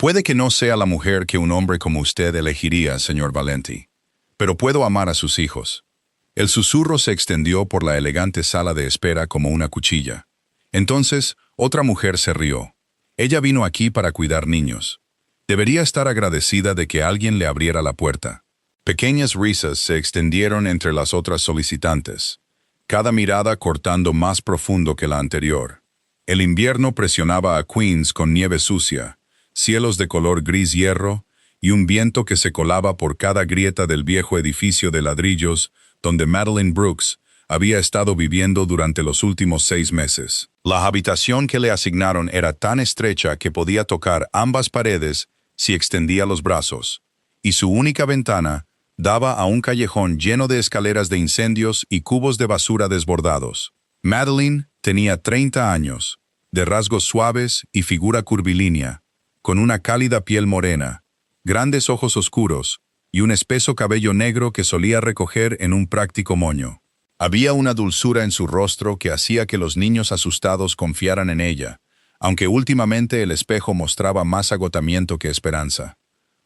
Puede que no sea la mujer que un hombre como usted elegiría, señor Valenti, pero puedo amar a sus hijos. El susurro se extendió por la elegante sala de espera como una cuchilla. Entonces, otra mujer se rió. Ella vino aquí para cuidar niños. Debería estar agradecida de que alguien le abriera la puerta. Pequeñas risas se extendieron entre las otras solicitantes, cada mirada cortando más profundo que la anterior. El invierno presionaba a Queens con nieve sucia, cielos de color gris hierro y un viento que se colaba por cada grieta del viejo edificio de ladrillos donde Madeline Brooks había estado viviendo durante los últimos 6 meses. La habitación que le asignaron era tan estrecha que podía tocar ambas paredes si extendía los brazos, y su única ventana daba a un callejón lleno de escaleras de incendios y cubos de basura desbordados. Madeline tenía 30 años, de rasgos suaves y figura curvilínea, con una cálida piel morena, grandes ojos oscuros y un espeso cabello negro que solía recoger en un práctico moño. Había una dulzura en su rostro que hacía que los niños asustados confiaran en ella, aunque últimamente el espejo mostraba más agotamiento que esperanza.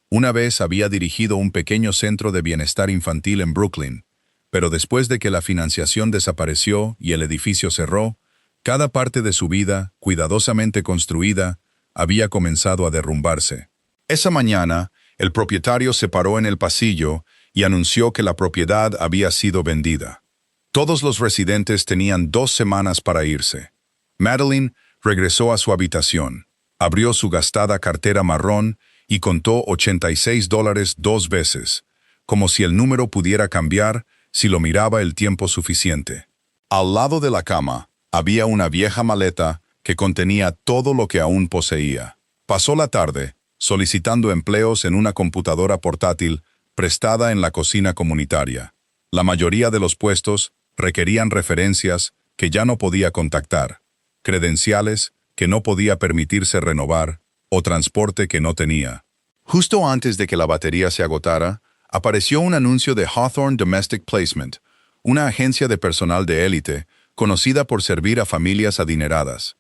Una vez había dirigido un pequeño centro de bienestar infantil en Brooklyn, pero después de que la financiación desapareció y el edificio cerró, cada parte de su vida, cuidadosamente construida, había comenzado a derrumbarse. Esa mañana, el propietario se paró en el pasillo y anunció que la propiedad había sido vendida. Todos los residentes tenían 2 semanas para irse. Madeline regresó a su habitación, abrió su gastada cartera marrón y contó $86 2 veces, como si el número pudiera cambiar si lo miraba el tiempo suficiente. Al lado de la cama había una vieja maleta que contenía todo lo que aún poseía. Pasó la tarde solicitando empleos en una computadora portátil prestada en la cocina comunitaria. La mayoría de los puestos requerían referencias que ya no podía contactar, credenciales que no podía permitirse renovar o transporte que no tenía. Justo antes de que la batería se agotara, apareció un anuncio de Hawthorne Domestic Placement, una agencia de personal de élite conocida por servir a familias adineradas.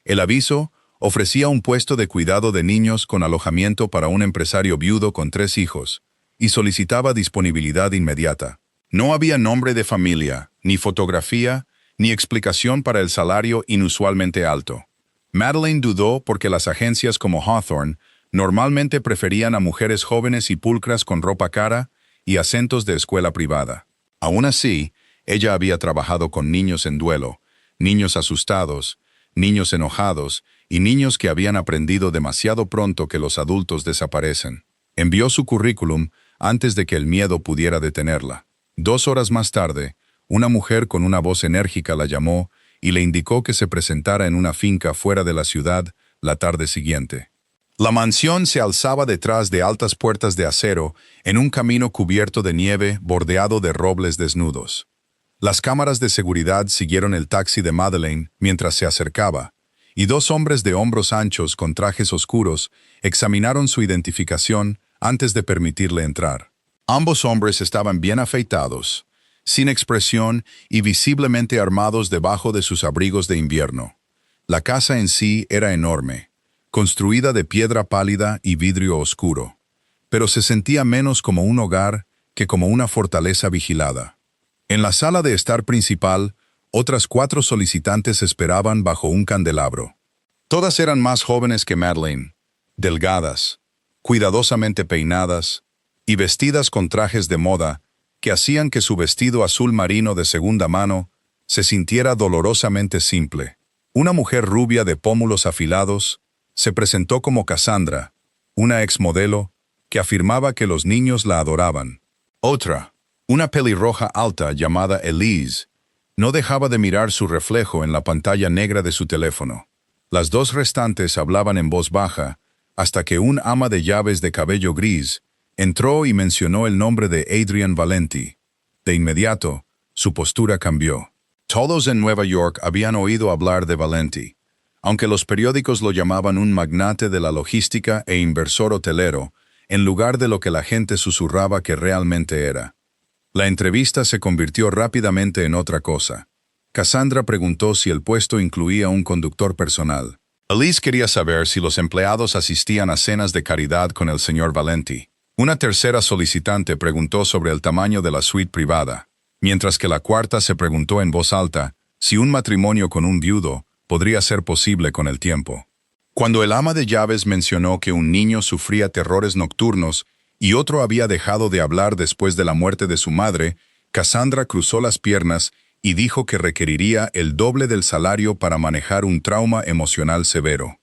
El aviso ofrecía un puesto de cuidado de niños con alojamiento para un empresario viudo con 3 hijos, y solicitaba disponibilidad inmediata. No había nombre de familia, ni fotografía, ni explicación para el salario inusualmente alto. Madeline dudó porque las agencias como Hawthorne normalmente preferían a mujeres jóvenes y pulcras con ropa cara y acentos de escuela privada. Aún así, ella había trabajado con niños en duelo, niños asustados, niños enojados y niños que habían aprendido demasiado pronto que los adultos desaparecen. Envió su currículum antes de que el miedo pudiera detenerla. 2 horas más tarde, una mujer con una voz enérgica la llamó y le indicó que se presentara en una finca fuera de la ciudad la tarde siguiente. La mansión se alzaba detrás de altas puertas de acero en un camino cubierto de nieve bordeado de robles desnudos. Las cámaras de seguridad siguieron el taxi de Madeleine mientras se acercaba, y 2 hombres de hombros anchos con trajes oscuros examinaron su identificación antes de permitirle entrar. Ambos hombres estaban bien afeitados, sin expresión y visiblemente armados debajo de sus abrigos de invierno. La casa en sí era enorme, construida de piedra pálida y vidrio oscuro, pero se sentía menos como un hogar que como una fortaleza vigilada. En la sala de estar principal, otras 4 solicitantes esperaban bajo un candelabro. Todas eran más jóvenes que Madeline, delgadas, cuidadosamente peinadas y vestidas con trajes de moda que hacían que su vestido azul marino de segunda mano se sintiera dolorosamente simple. Una mujer rubia de pómulos afilados se presentó como Cassandra, una exmodelo que afirmaba que los niños la adoraban. Otra, una pelirroja alta llamada Elise, no dejaba de mirar su reflejo en la pantalla negra de su teléfono. Las 2 restantes hablaban en voz baja hasta que un ama de llaves de cabello gris entró y mencionó el nombre de Adrian Valenti. De inmediato, su postura cambió. Todos en Nueva York habían oído hablar de Valenti, aunque los periódicos lo llamaban un magnate de la logística e inversor hotelero, en lugar de lo que la gente susurraba que realmente era. La entrevista se convirtió rápidamente en otra cosa. Cassandra preguntó si el puesto incluía un conductor personal. Elise quería saber si los empleados asistían a cenas de caridad con el señor Valenti. Una tercera solicitante preguntó sobre el tamaño de la suite privada, mientras que la cuarta se preguntó en voz alta si un matrimonio con un viudo podría ser posible con el tiempo. Cuando el ama de llaves mencionó que un niño sufría terrores nocturnos y otro había dejado de hablar después de la muerte de su madre, Cassandra cruzó las piernas y dijo que requeriría el doble del salario para manejar un trauma emocional severo.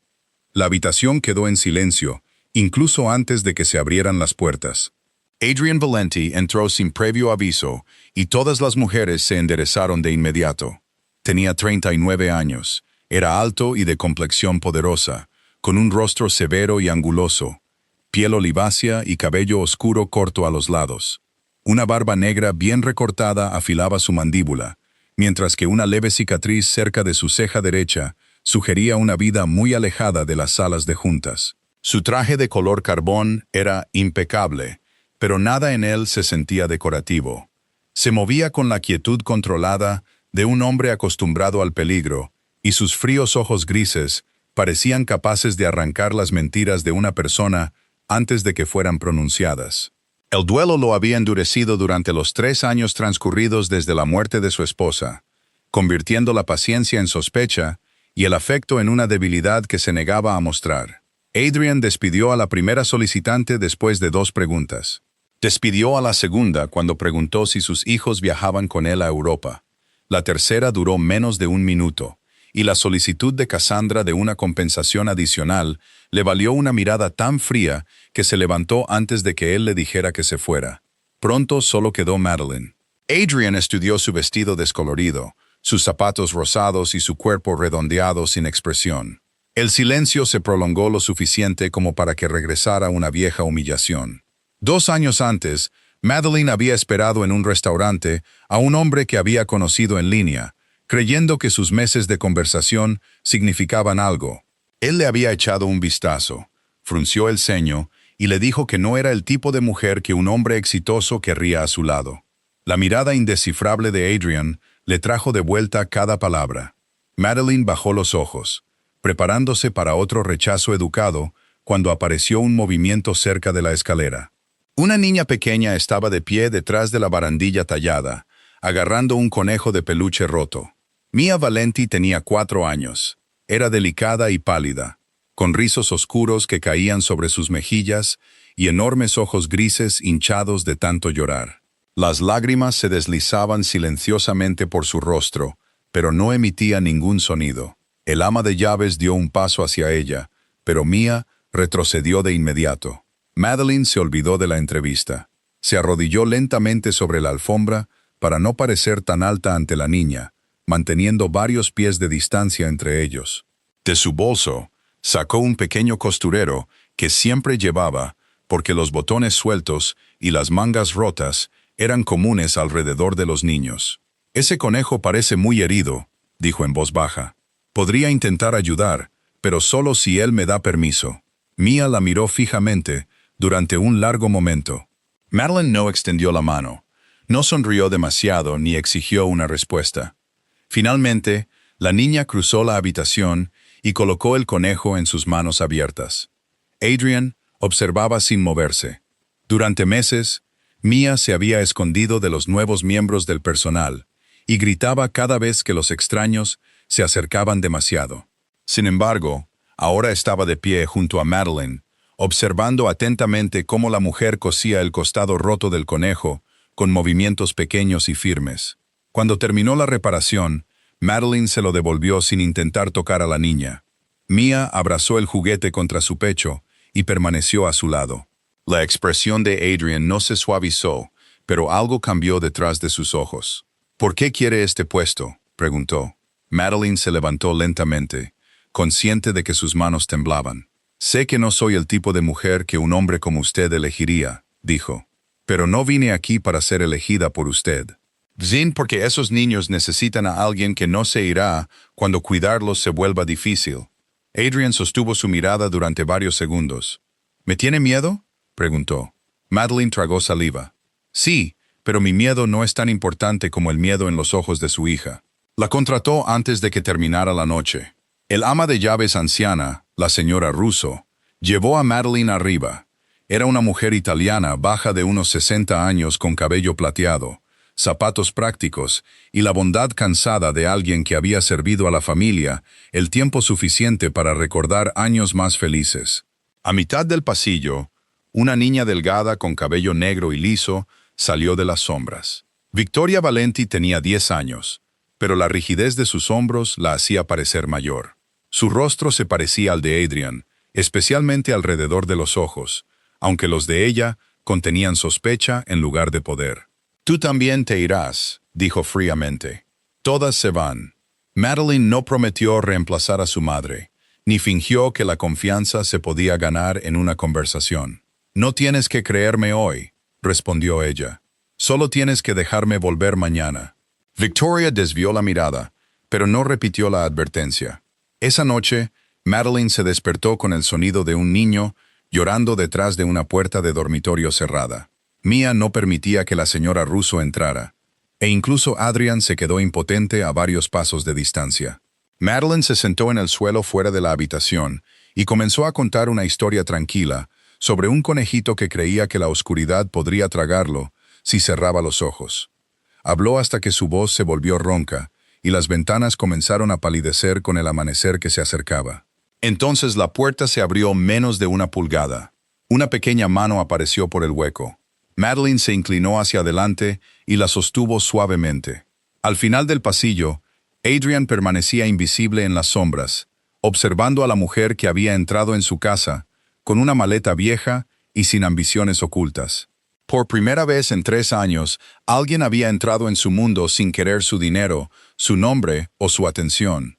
La habitación quedó en silencio, incluso antes de que se abrieran las puertas. Adrian Valenti entró sin previo aviso y todas las mujeres se enderezaron de inmediato. Tenía 39 años, era alto y de complexión poderosa, con un rostro severo y anguloso, piel olivácea y cabello oscuro corto a los lados. Una barba negra bien recortada afilaba su mandíbula, mientras que una leve cicatriz cerca de su ceja derecha sugería una vida muy alejada de las salas de juntas. Su traje de color carbón era impecable, pero nada en él se sentía decorativo. Se movía con la quietud controlada de un hombre acostumbrado al peligro, y sus fríos ojos grises parecían capaces de arrancar las mentiras de una persona antes de que fueran pronunciadas. El duelo lo había endurecido durante los 3 años transcurridos desde la muerte de su esposa, convirtiendo la paciencia en sospecha y el afecto en una debilidad que se negaba a mostrar. Adrian despidió a la primera solicitante después de 2 preguntas. Despidió a la segunda cuando preguntó si sus hijos viajaban con él a Europa. La tercera duró menos de 1 minuto, y la solicitud de Cassandra de una compensación adicional le valió una mirada tan fría que se levantó antes de que él le dijera que se fuera. Pronto solo quedó Madeline. Adrian estudió su vestido descolorido, sus zapatos rosados y su cuerpo redondeado sin expresión. El silencio se prolongó lo suficiente como para que regresara una vieja humillación. 2 años antes, Madeline había esperado en un restaurante a un hombre que había conocido en línea, creyendo que sus meses de conversación significaban algo. Él le había echado un vistazo, frunció el ceño y le dijo que no era el tipo de mujer que un hombre exitoso querría a su lado. La mirada indescifrable de Adrian le trajo de vuelta cada palabra. Madeline bajó los ojos, preparándose para otro rechazo educado, cuando apareció un movimiento cerca de la escalera. Una niña pequeña estaba de pie detrás de la barandilla tallada, agarrando un conejo de peluche roto. Mia Valenti tenía 4 años. Era delicada y pálida, con rizos oscuros que caían sobre sus mejillas y enormes ojos grises hinchados de tanto llorar. Las lágrimas se deslizaban silenciosamente por su rostro, pero no emitía ningún sonido. El ama de llaves dio un paso hacia ella, pero Mia retrocedió de inmediato. Madeline se olvidó de la entrevista. Se arrodilló lentamente sobre la alfombra para no parecer tan alta ante la niña, manteniendo varios pies de distancia entre ellos. De su bolso, sacó un pequeño costurero que siempre llevaba, porque los botones sueltos y las mangas rotas eran comunes alrededor de los niños. «Ese conejo parece muy herido», dijo en voz baja. «Podría intentar ayudar, pero solo si él me da permiso». Mia la miró fijamente durante un largo momento. Madeline no extendió la mano, no sonrió demasiado ni exigió una respuesta. Finalmente, la niña cruzó la habitación y colocó el conejo en sus manos abiertas. Adrian observaba sin moverse. Durante meses, Mia se había escondido de los nuevos miembros del personal y gritaba cada vez que los extraños se acercaban demasiado. Sin embargo, ahora estaba de pie junto a Madeline, observando atentamente cómo la mujer cosía el costado roto del conejo con movimientos pequeños y firmes. Cuando terminó la reparación, Madeline se lo devolvió sin intentar tocar a la niña. Mia abrazó el juguete contra su pecho y permaneció a su lado. La expresión de Adrian no se suavizó, pero algo cambió detrás de sus ojos. «¿Por qué quiere este puesto?», preguntó. Madeline se levantó lentamente, consciente de que sus manos temblaban. «Sé que no soy el tipo de mujer que un hombre como usted elegiría», dijo. «Pero no vine aquí para ser elegida por usted. Vine porque esos niños necesitan a alguien que no se irá cuando cuidarlos se vuelva difícil». Adrian sostuvo su mirada durante varios segundos. «¿Me tiene miedo?», preguntó. Madeline tragó saliva. «Sí, pero mi miedo no es tan importante como el miedo en los ojos de su hija». La contrató antes de que terminara la noche. El ama de llaves anciana, la señora Russo, llevó a Madeline arriba. Era una mujer italiana baja de unos 60 años con cabello plateado, zapatos prácticos y la bondad cansada de alguien que había servido a la familia el tiempo suficiente para recordar años más felices. A mitad del pasillo, una niña delgada con cabello negro y liso salió de las sombras. Victoria Valenti tenía 10 años, pero la rigidez de sus hombros la hacía parecer mayor. Su rostro se parecía al de Adrian, especialmente alrededor de los ojos, aunque los de ella contenían sospecha en lugar de poder. «Tú también te irás», dijo fríamente. «Todas se van». Madeline no prometió reemplazar a su madre, ni fingió que la confianza se podía ganar en una conversación. «No tienes que creerme hoy», respondió ella. «Solo tienes que dejarme volver mañana». Victoria desvió la mirada, pero no repitió la advertencia. Esa noche, Madeline se despertó con el sonido de un niño llorando detrás de una puerta de dormitorio cerrada. Mia no permitía que la señora Russo entrara, e incluso Adrian se quedó impotente a varios pasos de distancia. Madeline se sentó en el suelo fuera de la habitación y comenzó a contar una historia tranquila sobre un conejito que creía que la oscuridad podría tragarlo si cerraba los ojos. Habló hasta que su voz se volvió ronca y las ventanas comenzaron a palidecer con el amanecer que se acercaba. Entonces la puerta se abrió menos de una pulgada. Una pequeña mano apareció por el hueco. Madeline se inclinó hacia adelante y la sostuvo suavemente. Al final del pasillo, Adrian permanecía invisible en las sombras, observando a la mujer que había entrado en su casa, con una maleta vieja y sin ambiciones ocultas. Por primera vez en 3 años, alguien había entrado en su mundo sin querer su dinero, su nombre o su atención.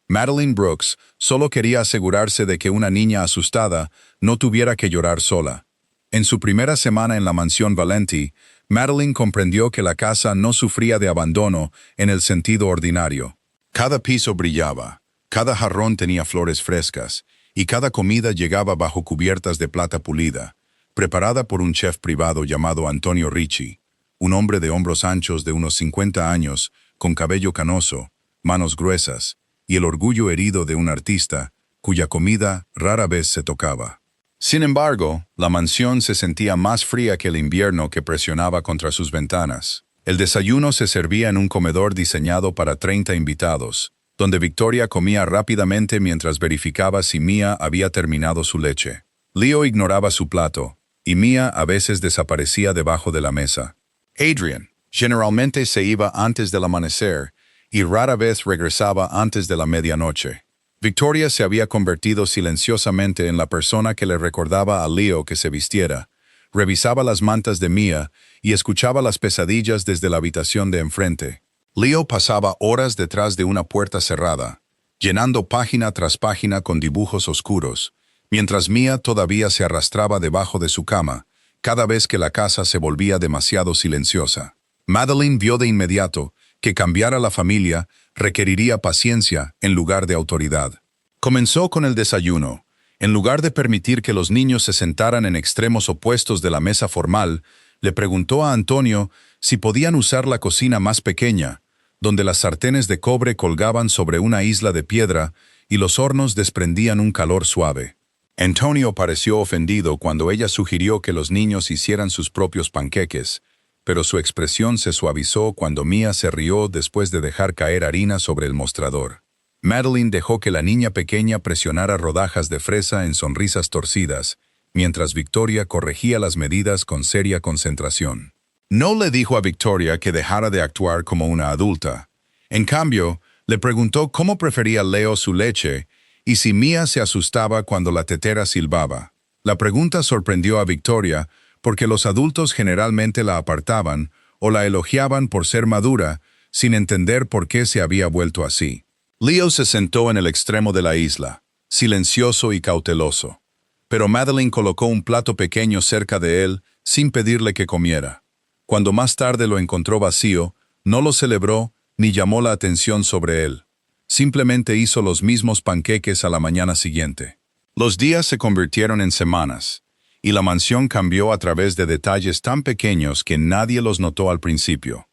Madeline Brooks solo quería asegurarse de que una niña asustada no tuviera que llorar sola. En su primera semana en la mansión Valenti, Madeline comprendió que la casa no sufría de abandono en el sentido ordinario. Cada piso brillaba, cada jarrón tenía flores frescas, y cada comida llegaba bajo cubiertas de plata pulida, preparada por un chef privado llamado Antonio Ricci, un hombre de hombros anchos de unos 50 años, con cabello canoso, manos gruesas, y el orgullo herido de un artista, cuya comida rara vez se tocaba. Sin embargo, la mansión se sentía más fría que el invierno que presionaba contra sus ventanas. El desayuno se servía en un comedor diseñado para 30 invitados, donde Victoria comía rápidamente mientras verificaba si Mia había terminado su leche. Leo ignoraba su plato, y Mia a veces desaparecía debajo de la mesa. Adrian generalmente se iba antes del amanecer y rara vez regresaba antes de la medianoche. Victoria se había convertido silenciosamente en la persona que le recordaba a Leo que se vistiera, revisaba las mantas de Mia y escuchaba las pesadillas desde la habitación de enfrente. Leo pasaba horas detrás de una puerta cerrada, llenando página tras página con dibujos oscuros, mientras Mia todavía se arrastraba debajo de su cama, cada vez que la casa se volvía demasiado silenciosa. Madeline vio de inmediato que cambiar a la familia requeriría paciencia en lugar de autoridad. Comenzó con el desayuno. En lugar de permitir que los niños se sentaran en extremos opuestos de la mesa formal, le preguntó a Antonio si podían usar la cocina más pequeña, donde las sartenes de cobre colgaban sobre una isla de piedra y los hornos desprendían un calor suave. Antonio pareció ofendido cuando ella sugirió que los niños hicieran sus propios panqueques, pero su expresión se suavizó cuando Mia se rió después de dejar caer harina sobre el mostrador. Madeline dejó que la niña pequeña presionara rodajas de fresa en sonrisas torcidas, mientras Victoria corregía las medidas con seria concentración. No le dijo a Victoria que dejara de actuar como una adulta. En cambio, le preguntó cómo prefería Leo su leche y si Mia se asustaba cuando la tetera silbaba. La pregunta sorprendió a Victoria porque los adultos generalmente la apartaban o la elogiaban por ser madura, sin entender por qué se había vuelto así. Leo se sentó en el extremo de la isla, silencioso y cauteloso, pero Madeline colocó un plato pequeño cerca de él sin pedirle que comiera. Cuando más tarde lo encontró vacío, no lo celebró ni llamó la atención sobre él. Simplemente hizo los mismos panqueques a la mañana siguiente. Los días se convirtieron en semanas, y la mansión cambió a través de detalles tan pequeños que nadie los notó al principio.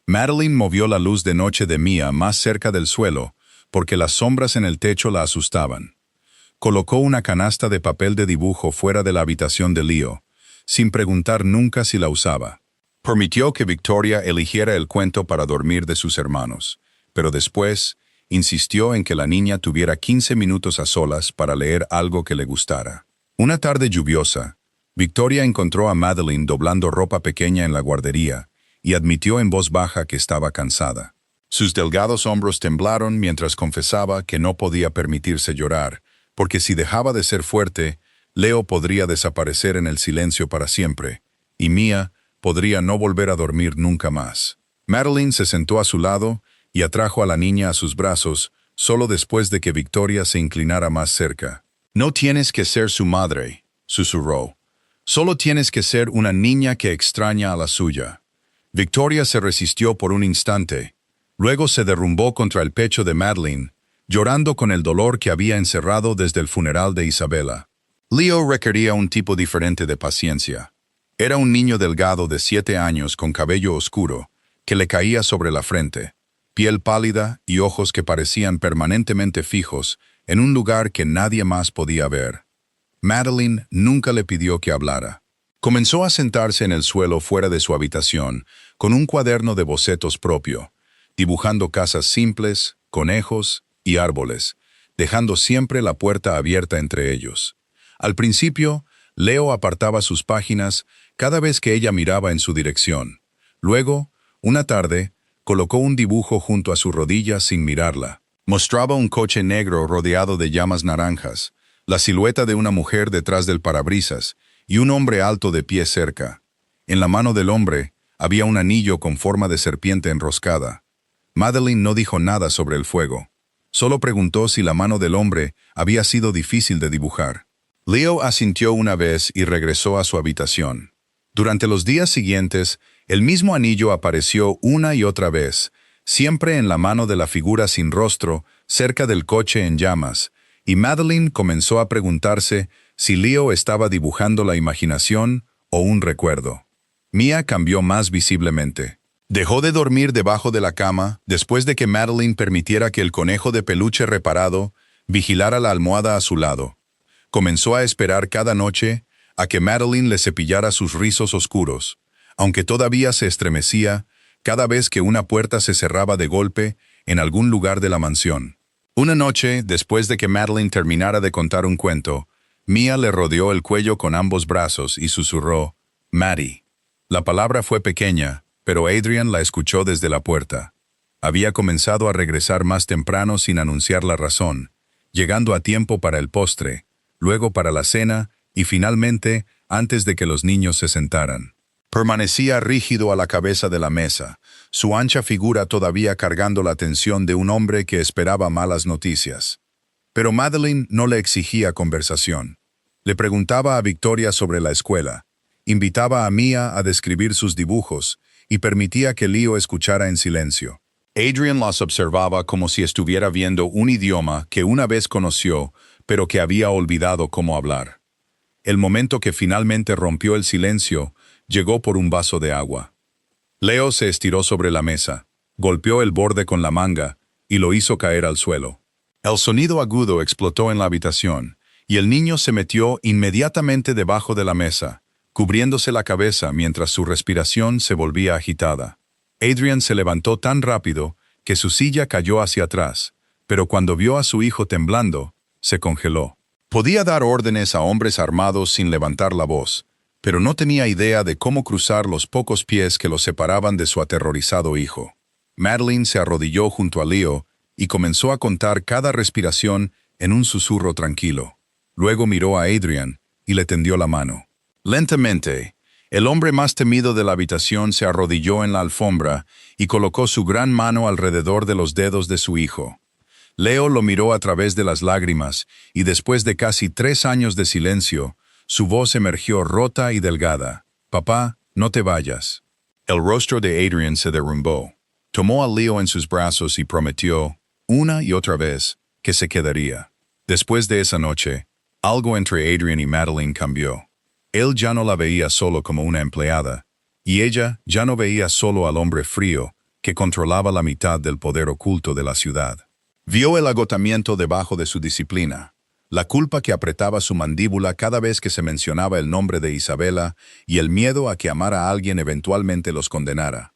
Madeline movió la luz de noche de Mia más cerca del suelo, porque las sombras en el techo la asustaban. Colocó una canasta de papel de dibujo fuera de la habitación de Leo, sin preguntar nunca si la usaba. Permitió que Victoria eligiera el cuento para dormir de sus hermanos, pero después insistió en que la niña tuviera 15 minutos a solas para leer algo que le gustara. Una tarde lluviosa, Victoria encontró a Madeline doblando ropa pequeña en la guardería y admitió en voz baja que estaba cansada. Sus delgados hombros temblaron mientras confesaba que no podía permitirse llorar, porque si dejaba de ser fuerte, Leo podría desaparecer en el silencio para siempre, y Mia podría no volver a dormir nunca más. Madeline se sentó a su lado y atrajo a la niña a sus brazos solo después de que Victoria se inclinara más cerca. «No tienes que ser su madre», susurró. «Solo tienes que ser una niña que extraña a la suya». Victoria se resistió por un instante. Luego se derrumbó contra el pecho de Madeline, llorando con el dolor que había encerrado desde el funeral de Isabella. Leo requería un tipo diferente de paciencia. Era un niño delgado de 7 años con cabello oscuro, que le caía sobre la frente, piel pálida y ojos que parecían permanentemente fijos en un lugar que nadie más podía ver. Madeline nunca le pidió que hablara. Comenzó a sentarse en el suelo fuera de su habitación, con un cuaderno de bocetos propio, dibujando casas simples, conejos y árboles, dejando siempre la puerta abierta entre ellos. Al principio, Leo apartaba sus páginas cada vez que ella miraba en su dirección. Luego, una tarde, colocó un dibujo junto a su rodilla sin mirarla. Mostraba un coche negro rodeado de llamas naranjas, la silueta de una mujer detrás del parabrisas y un hombre alto de pie cerca. En la mano del hombre había un anillo con forma de serpiente enroscada. Madeline no dijo nada sobre el fuego. Solo preguntó si la mano del hombre había sido difícil de dibujar. Leo asintió una vez y regresó a su habitación. Durante los días siguientes, el mismo anillo apareció una y otra vez, siempre en la mano de la figura sin rostro, cerca del coche en llamas, y Madeline comenzó a preguntarse si Leo estaba dibujando la imaginación o un recuerdo. Mia cambió más visiblemente. Dejó de dormir debajo de la cama después de que Madeline permitiera que el conejo de peluche reparado vigilara la almohada a su lado. Comenzó a esperar cada noche a que Madeline le cepillara sus rizos oscuros, aunque todavía se estremecía cada vez que una puerta se cerraba de golpe en algún lugar de la mansión. Una noche, después de que Madeline terminara de contar un cuento, Mia le rodeó el cuello con ambos brazos y susurró, «Maddie». La palabra fue pequeña, pero Adrian la escuchó desde la puerta. Había comenzado a regresar más temprano sin anunciar la razón, llegando a tiempo para el postre, luego para la cena y finalmente antes de que los niños se sentaran. Permanecía rígido a la cabeza de la mesa, su ancha figura todavía cargando la atención de un hombre que esperaba malas noticias. Pero Madeline no le exigía conversación. Le preguntaba a Victoria sobre la escuela, invitaba a Mia a describir sus dibujos y permitía que Leo escuchara en silencio. Adrian las observaba como si estuviera viendo un idioma que una vez conoció, pero que había olvidado cómo hablar. El momento que finalmente rompió el silencio llegó por un vaso de agua. Leo se estiró sobre la mesa, golpeó el borde con la manga y lo hizo caer al suelo. El sonido agudo explotó en la habitación y el niño se metió inmediatamente debajo de la mesa, cubriéndose la cabeza mientras su respiración se volvía agitada. Adrian se levantó tan rápido que su silla cayó hacia atrás, pero cuando vio a su hijo temblando, se congeló. Podía dar órdenes a hombres armados sin levantar la voz, pero no tenía idea de cómo cruzar los pocos pies que lo separaban de su aterrorizado hijo. Madeline se arrodilló junto a Leo y comenzó a contar cada respiración en un susurro tranquilo. Luego miró a Adrian y le tendió la mano. Lentamente, el hombre más temido de la habitación se arrodilló en la alfombra y colocó su gran mano alrededor de los dedos de su hijo. Leo lo miró a través de las lágrimas y después de casi 3 años de silencio, su voz emergió rota y delgada. «Papá, no te vayas». El rostro de Adrian se derrumbó. Tomó a Leo en sus brazos y prometió, una y otra vez, que se quedaría. Después de esa noche, algo entre Adrian y Madeline cambió. Él ya no la veía solo como una empleada, y ella ya no veía solo al hombre frío que controlaba la mitad del poder oculto de la ciudad. Vio el agotamiento debajo de su disciplina, la culpa que apretaba su mandíbula cada vez que se mencionaba el nombre de Isabela y el miedo a que amara a alguien eventualmente los condenara.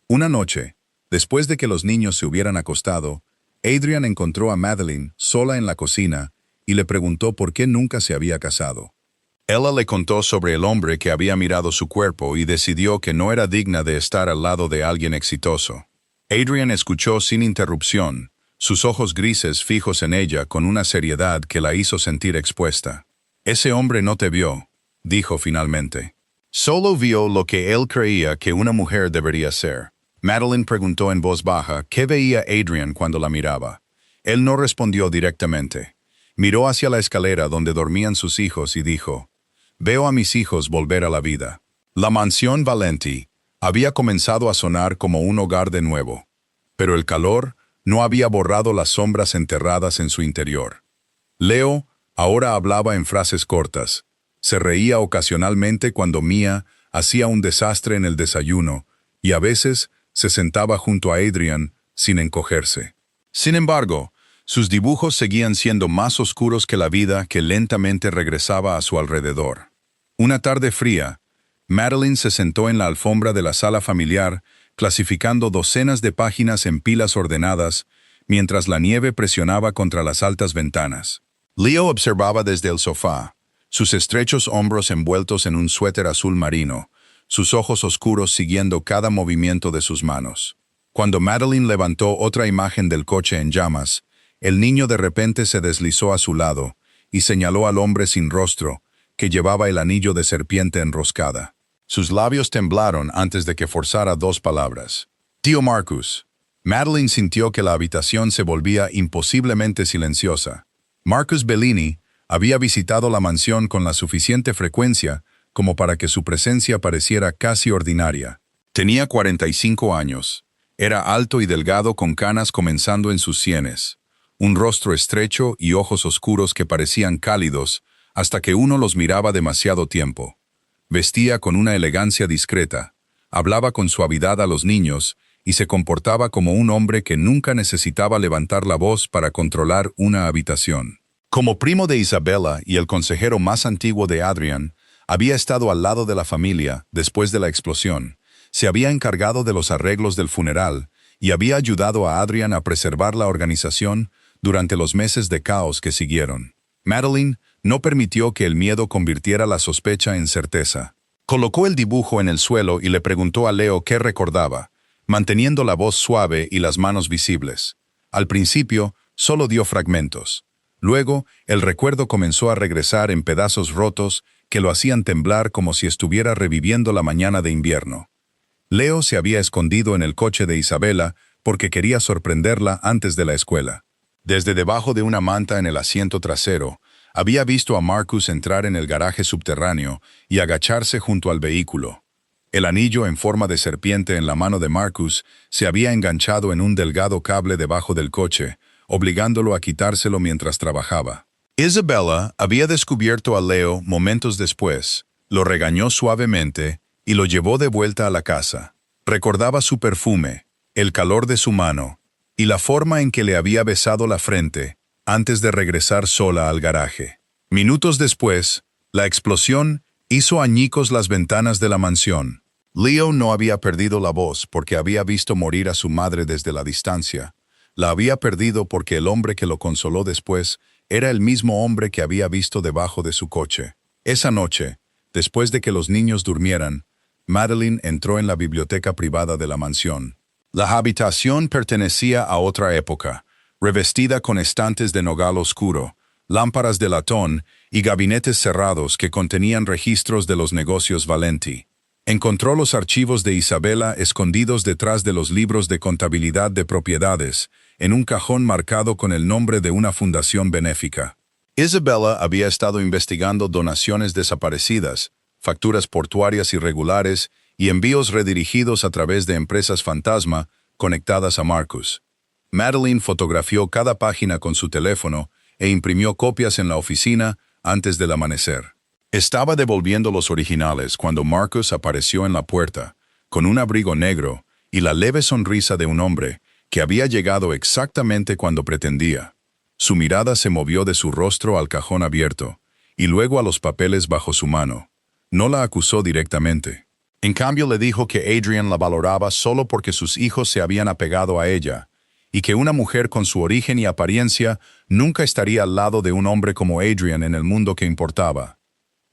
Una noche, después de que los niños se hubieran acostado, Adrian encontró a Madeline sola en la cocina y le preguntó por qué nunca se había casado. Ella le contó sobre el hombre que había mirado su cuerpo y decidió que no era digna de estar al lado de alguien exitoso. Adrian escuchó sin interrupción, sus ojos grises fijos en ella con una seriedad que la hizo sentir expuesta. «Ese hombre no te vio», dijo finalmente. «Solo vio lo que él creía que una mujer debería ser». Madeline preguntó en voz baja qué veía Adrian cuando la miraba. Él no respondió directamente. Miró hacia la escalera donde dormían sus hijos y dijo: «Veo a mis hijos volver a la vida». La mansión Valenti había comenzado a sonar como un hogar de nuevo, pero el calor no había borrado las sombras enterradas en su interior. Leo ahora hablaba en frases cortas. Se reía ocasionalmente cuando Mia hacía un desastre en el desayuno y a veces se sentaba junto a Adrian sin encogerse. Sin embargo, sus dibujos seguían siendo más oscuros que la vida que lentamente regresaba a su alrededor. Una tarde fría, Madeline se sentó en la alfombra de la sala familiar, clasificando docenas de páginas en pilas ordenadas, mientras la nieve presionaba contra las altas ventanas. Leo observaba desde el sofá, sus estrechos hombros envueltos en un suéter azul marino, sus ojos oscuros siguiendo cada movimiento de sus manos. Cuando Madeline levantó otra imagen del coche en llamas, el niño de repente se deslizó a su lado y señaló al hombre sin rostro, que llevaba el anillo de serpiente enroscada. Sus labios temblaron antes de que forzara dos palabras. «Tío Marcus». Madeline sintió que la habitación se volvía imposiblemente silenciosa. Marcus Bellini había visitado la mansión con la suficiente frecuencia como para que su presencia pareciera casi ordinaria. Tenía 45 años. Era alto y delgado con canas comenzando en sus sienes, un rostro estrecho y ojos oscuros que parecían cálidos hasta que uno los miraba demasiado tiempo. Vestía con una elegancia discreta, hablaba con suavidad a los niños y se comportaba como un hombre que nunca necesitaba levantar la voz para controlar una habitación. Como primo de Isabela y el consejero más antiguo de Adrian, había estado al lado de la familia después de la explosión, se había encargado de los arreglos del funeral y había ayudado a Adrian a preservar la organización durante los meses de caos que siguieron. Madeline no permitió que el miedo convirtiera la sospecha en certeza. Colocó el dibujo en el suelo y le preguntó a Leo qué recordaba, manteniendo la voz suave y las manos visibles. Al principio, solo dio fragmentos. Luego, el recuerdo comenzó a regresar en pedazos rotos que lo hacían temblar como si estuviera reviviendo la mañana de invierno. Leo se había escondido en el coche de Isabela porque quería sorprenderla antes de la escuela. Desde debajo de una manta en el asiento trasero, había visto a Marcus entrar en el garaje subterráneo y agacharse junto al vehículo. El anillo en forma de serpiente en la mano de Marcus se había enganchado en un delgado cable debajo del coche, obligándolo a quitárselo mientras trabajaba. Isabella había descubierto a Leo momentos después, lo regañó suavemente y lo llevó de vuelta a la casa. Recordaba su perfume, el calor de su mano y la forma en que le había besado la frente antes de regresar sola al garaje. Minutos después, la explosión hizo añicos las ventanas de la mansión. Leo no había perdido la voz porque había visto morir a su madre desde la distancia. La había perdido porque el hombre que lo consoló después era el mismo hombre que había visto debajo de su coche. Esa noche, después de que los niños durmieran, Madeline entró en la biblioteca privada de la mansión. La habitación pertenecía a otra época, revestida con estantes de nogal oscuro, lámparas de latón y gabinetes cerrados que contenían registros de los negocios Valenti. Encontró los archivos de Isabela escondidos detrás de los libros de contabilidad de propiedades, en un cajón marcado con el nombre de una fundación benéfica. Isabela había estado investigando donaciones desaparecidas, facturas portuarias irregulares y envíos redirigidos a través de empresas fantasma conectadas a Marcus. Madeline fotografió cada página con su teléfono e imprimió copias en la oficina antes del amanecer. Estaba devolviendo los originales cuando Marcus apareció en la puerta, con un abrigo negro y la leve sonrisa de un hombre que había llegado exactamente cuando pretendía. Su mirada se movió de su rostro al cajón abierto, y luego a los papeles bajo su mano. No la acusó directamente. En cambio le dijo que Adrian la valoraba solo porque sus hijos se habían apegado a ella, y que una mujer con su origen y apariencia nunca estaría al lado de un hombre como Adrian en el mundo que importaba.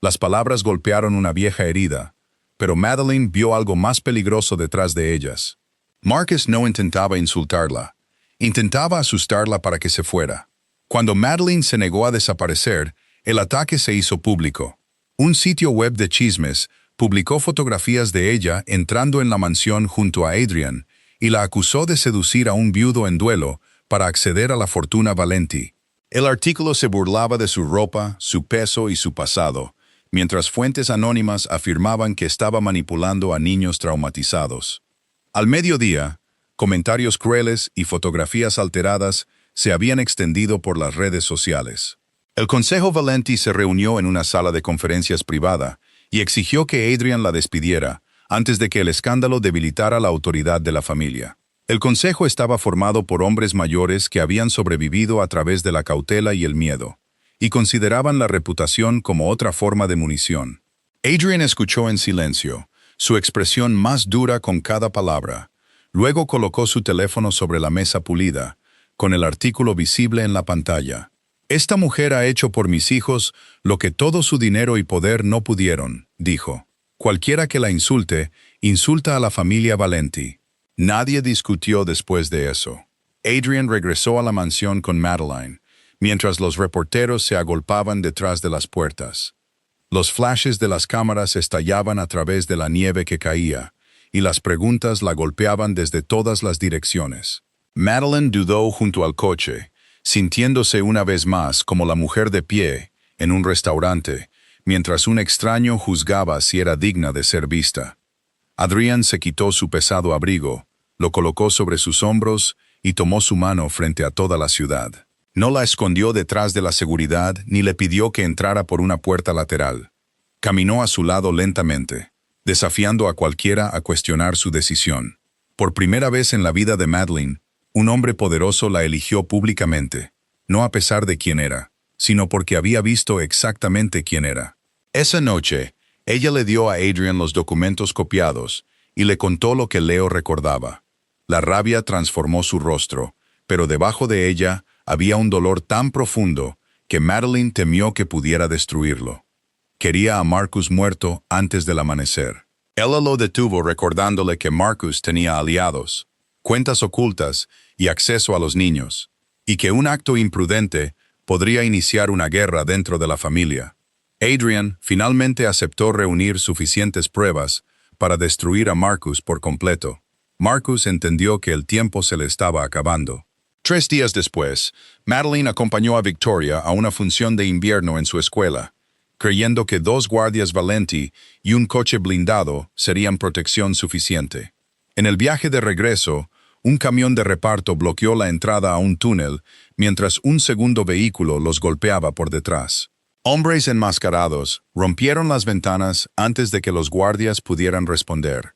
Las palabras golpearon una vieja herida, pero Madeleine vio algo más peligroso detrás de ellas. Marcus no intentaba insultarla. Intentaba asustarla para que se fuera. Cuando Madeleine se negó a desaparecer, el ataque se hizo público. Un sitio web de chismes publicó fotografías de ella entrando en la mansión junto a Adrian y la acusó de seducir a un viudo en duelo para acceder a la fortuna Valenti. El artículo se burlaba de su ropa, su peso y su pasado, mientras fuentes anónimas afirmaban que estaba manipulando a niños traumatizados. Al mediodía, comentarios crueles y fotografías alteradas se habían extendido por las redes sociales. El Consejo Valenti se reunió en una sala de conferencias privada y exigió que Adrian la despidiera antes de que el escándalo debilitara la autoridad de la familia. El consejo estaba formado por hombres mayores que habían sobrevivido a través de la cautela y el miedo, y consideraban la reputación como otra forma de munición. Adrian escuchó en silencio, su expresión más dura con cada palabra. Luego colocó su teléfono sobre la mesa pulida, con el artículo visible en la pantalla. «Esta mujer ha hecho por mis hijos lo que todo su dinero y poder no pudieron», dijo. «Cualquiera que la insulte, insulta a la familia Valenti». Nadie discutió después de eso. Adrian regresó a la mansión con Madeleine, mientras los reporteros se agolpaban detrás de las puertas. Los flashes de las cámaras estallaban a través de la nieve que caía, y las preguntas la golpeaban desde todas las direcciones. Madeleine dudó junto al coche, sintiéndose una vez más como la mujer de pie en un restaurante, mientras un extraño juzgaba si era digna de ser vista. Adrian se quitó su pesado abrigo, lo colocó sobre sus hombros y tomó su mano frente a toda la ciudad. No la escondió detrás de la seguridad ni le pidió que entrara por una puerta lateral. Caminó a su lado lentamente, desafiando a cualquiera a cuestionar su decisión. Por primera vez en la vida de Madeleine, un hombre poderoso la eligió públicamente, no a pesar de quién era, sino porque había visto exactamente quién era. Esa noche, ella le dio a Adrian los documentos copiados y le contó lo que Leo recordaba. La rabia transformó su rostro, pero debajo de ella había un dolor tan profundo que Madeleine temió que pudiera destruirlo. Quería a Marcus muerto antes del amanecer. Ella lo detuvo recordándole que Marcus tenía aliados, cuentas ocultas y acceso a los niños, y que un acto imprudente podría iniciar una guerra dentro de la familia. Adrian finalmente aceptó reunir suficientes pruebas para destruir a Marcus por completo. Marcus entendió que el tiempo se le estaba acabando. 3 días después, Madeleine acompañó a Victoria a una función de invierno en su escuela, creyendo que 2 guardias Valenti y un coche blindado serían protección suficiente. En el viaje de regreso, un camión de reparto bloqueó la entrada a un túnel, mientras un segundo vehículo los golpeaba por detrás. Hombres enmascarados rompieron las ventanas antes de que los guardias pudieran responder.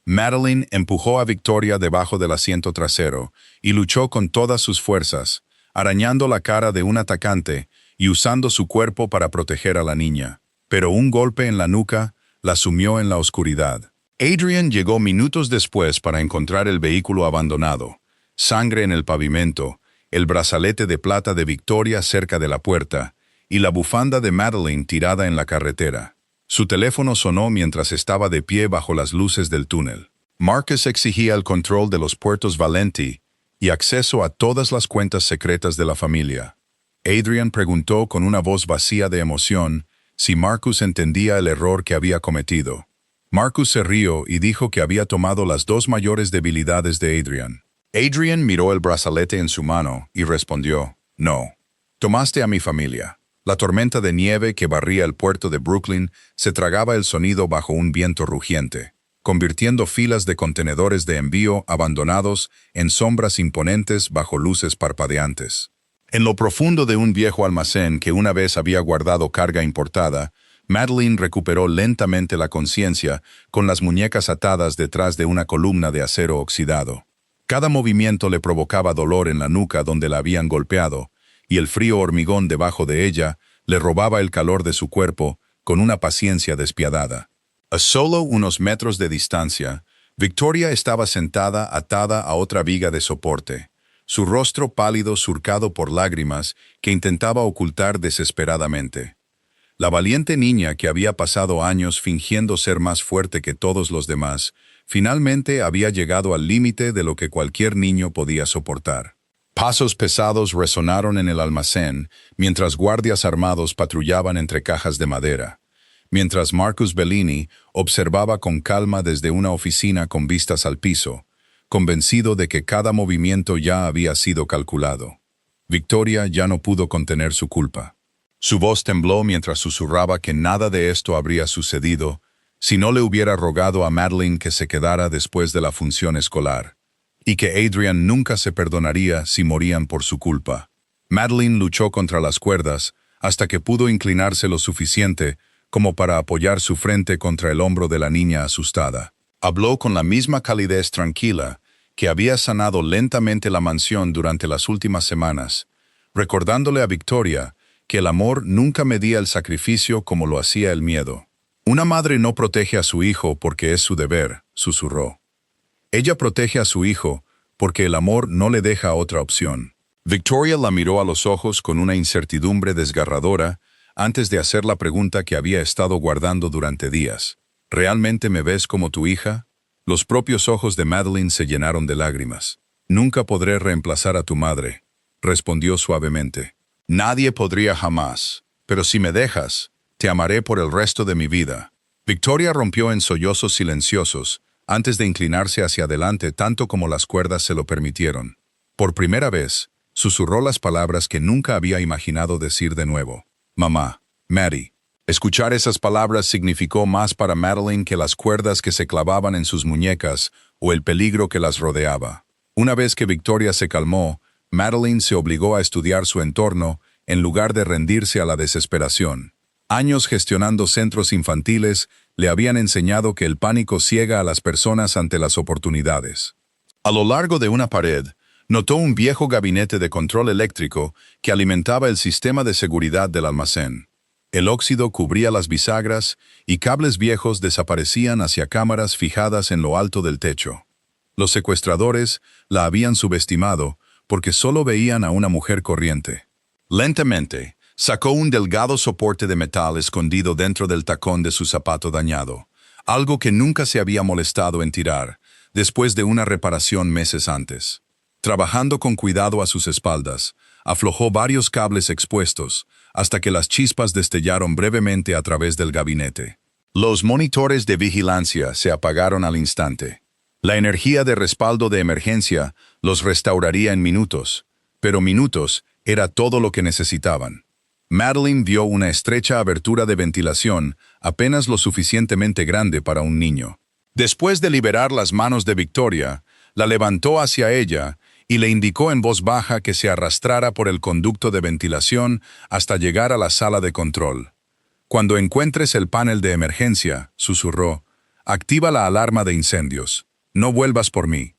Madeleine empujó a Victoria debajo del asiento trasero y luchó con todas sus fuerzas, arañando la cara de un atacante y usando su cuerpo para proteger a la niña. Pero un golpe en la nuca la sumió en la oscuridad. Adrian llegó minutos después para encontrar el vehículo abandonado, sangre en el pavimento, el brazalete de plata de Victoria cerca de la puerta y la bufanda de Madeleine tirada en la carretera. Su teléfono sonó mientras estaba de pie bajo las luces del túnel. Marcus exigía el control de los puertos Valenti y acceso a todas las cuentas secretas de la familia. Adrian preguntó con una voz vacía de emoción si Marcus entendía el error que había cometido. Marcus se rió y dijo que había tomado las 2 mayores debilidades de Adrian. Adrian miró el brazalete en su mano y respondió, «No. Tomaste a mi familia». La tormenta de nieve que barría el puerto de Brooklyn se tragaba el sonido bajo un viento rugiente, convirtiendo filas de contenedores de envío abandonados en sombras imponentes bajo luces parpadeantes. En lo profundo de un viejo almacén que una vez había guardado carga importada, Madeleine recuperó lentamente la conciencia con las muñecas atadas detrás de una columna de acero oxidado. Cada movimiento le provocaba dolor en la nuca donde la habían golpeado, y el frío hormigón debajo de ella le robaba el calor de su cuerpo con una paciencia despiadada. A solo unos metros de distancia, Victoria estaba sentada atada a otra viga de soporte, su rostro pálido surcado por lágrimas que intentaba ocultar desesperadamente. La valiente niña que había pasado años fingiendo ser más fuerte que todos los demás, finalmente había llegado al límite de lo que cualquier niño podía soportar. Pasos pesados resonaron en el almacén mientras guardias armados patrullaban entre cajas de madera, mientras Marcus Bellini observaba con calma desde una oficina con vistas al piso, convencido de que cada movimiento ya había sido calculado. Victoria ya no pudo contener su culpa. Su voz tembló mientras susurraba que nada de esto habría sucedido si no le hubiera rogado a Madeline que se quedara después de la función escolar, y que Adrian nunca se perdonaría si morían por su culpa. Madeline luchó contra las cuerdas hasta que pudo inclinarse lo suficiente como para apoyar su frente contra el hombro de la niña asustada. Habló con la misma calidez tranquila que había sanado lentamente la mansión durante las últimas semanas, recordándole a Victoria que el amor nunca medía el sacrificio como lo hacía el miedo. Una madre no protege a su hijo porque es su deber, susurró. Ella protege a su hijo porque el amor no le deja otra opción. Victoria la miró a los ojos con una incertidumbre desgarradora antes de hacer la pregunta que había estado guardando durante días. ¿Realmente me ves como tu hija? Los propios ojos de Madeline se llenaron de lágrimas. Nunca podré reemplazar a tu madre, respondió suavemente. Nadie podría jamás, pero si me dejas, te amaré por el resto de mi vida. Victoria rompió en sollozos silenciosos antes de inclinarse hacia adelante tanto como las cuerdas se lo permitieron. Por primera vez, susurró las palabras que nunca había imaginado decir de nuevo. Mamá, Mary. Escuchar esas palabras significó más para Madeline que las cuerdas que se clavaban en sus muñecas o el peligro que las rodeaba. Una vez que Victoria se calmó, Madeline se obligó a estudiar su entorno en lugar de rendirse a la desesperación. Años gestionando centros infantiles le habían enseñado que el pánico ciega a las personas ante las oportunidades. A lo largo de una pared, notó un viejo gabinete de control eléctrico que alimentaba el sistema de seguridad del almacén. El óxido cubría las bisagras y cables viejos desaparecían hacia cámaras fijadas en lo alto del techo. Los secuestradores la habían subestimado porque solo veían a una mujer corriente. Lentamente, sacó un delgado soporte de metal escondido dentro del tacón de su zapato dañado, algo que nunca se había molestado en tirar, después de una reparación meses antes. Trabajando con cuidado a sus espaldas, aflojó varios cables expuestos, hasta que las chispas destellaron brevemente a través del gabinete. Los monitores de vigilancia se apagaron al instante. La energía de respaldo de emergencia los restauraría en minutos, pero minutos era todo lo que necesitaban. Madeline vio una estrecha abertura de ventilación, apenas lo suficientemente grande para un niño. Después de liberar las manos de Victoria, la levantó hacia ella y le indicó en voz baja que se arrastrara por el conducto de ventilación hasta llegar a la sala de control. Cuando encuentres el panel de emergencia, susurró, activa la alarma de incendios. No vuelvas por mí.